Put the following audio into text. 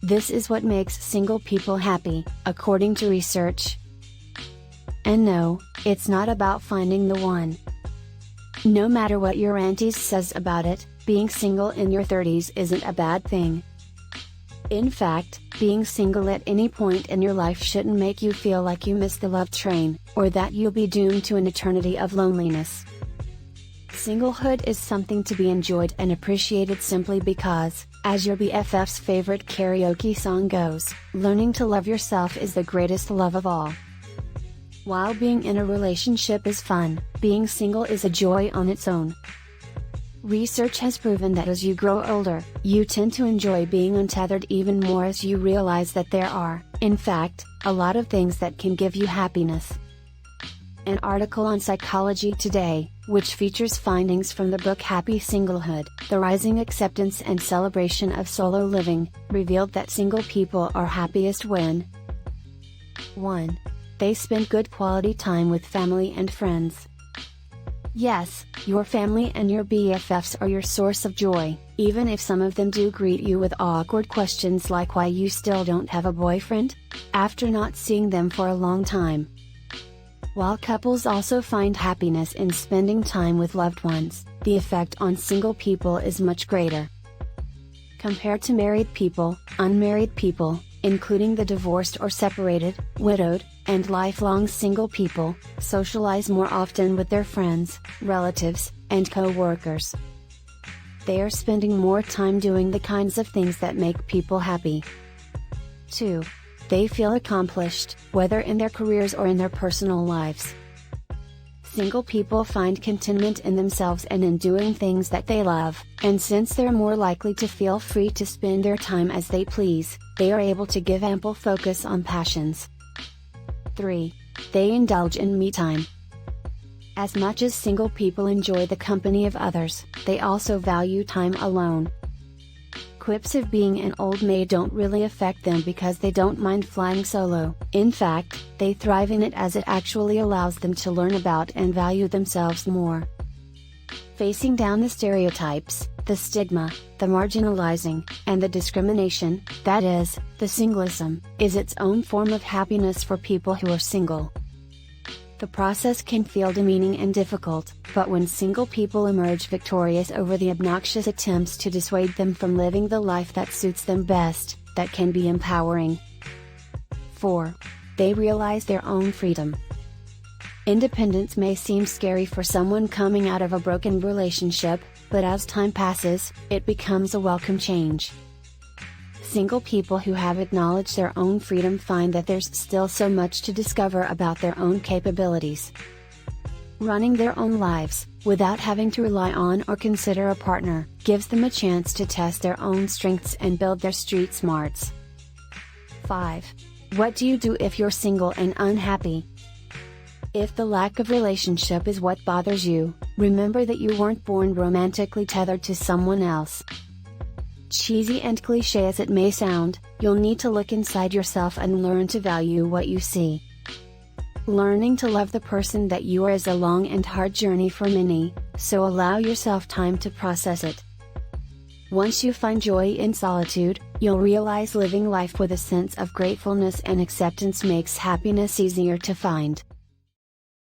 This is what makes single people happy, according to research. And no, it's not about finding the one. No matter what your aunties says about it, being single in your 30s isn't a bad thing. In fact, being single at any point in your life shouldn't make you feel like you missed the love train, or that you'll be doomed to an eternity of loneliness. Singlehood is something to be enjoyed and appreciated simply because, as your BFF's favorite karaoke song goes, learning to love yourself is the greatest love of all. While being in a relationship is fun, being single is a joy on its own. Research has proven that as you grow older, you tend to enjoy being untethered even more as you realize that there are, in fact, a lot of things that can give you happiness. An article on Psychology Today, which features findings from the book Happy Singlehood, The Rising Acceptance and Celebration of Solo Living, revealed that single people are happiest when 1. They spend good quality time with family and friends. Yes, your family and your BFFs are your source of joy, even if some of them do greet you with awkward questions like why you still don't have a boyfriend, after not seeing them for a long time. While couples also find happiness in spending time with loved ones, the effect on single people is much greater. Compared to married people, unmarried people, including the divorced or separated, widowed, and lifelong single people, socialize more often with their friends, relatives, and co-workers. They are spending more time doing the kinds of things that make people happy. 2. They feel accomplished, whether in their careers or in their personal lives. Single people find contentment in themselves and in doing things that they love, and since they're more likely to feel free to spend their time as they please, they are able to give ample focus on passions. 3. They indulge in me time. As much as single people enjoy the company of others, they also value time alone. Quips of being an old maid don't really affect them because they don't mind flying solo. In fact, they thrive in it as it actually allows them to learn about and value themselves more. Facing down the stereotypes, the stigma, the marginalizing, and the discrimination, that is, the singlism, is its own form of happiness for people who are single. The process can feel demeaning and difficult, but when single people emerge victorious over the obnoxious attempts to dissuade them from living the life that suits them best, that can be empowering. 4. They realize their own freedom. Independence may seem scary for someone coming out of a broken relationship, but as time passes, it becomes a welcome change. Single people who have acknowledged their own freedom find that there's still so much to discover about their own capabilities. Running their own lives, without having to rely on or consider a partner, gives them a chance to test their own strengths and build their street smarts. 5. What do you do if you're single and unhappy? If the lack of relationship is what bothers you, remember that you weren't born romantically tethered to someone else. Cheesy and cliché as it may sound, you'll need to look inside yourself and learn to value what you see. Learning to love the person that you are is a long and hard journey for many, so allow yourself time to process it. Once you find joy in solitude, you'll realize living life with a sense of gratefulness and acceptance makes happiness easier to find.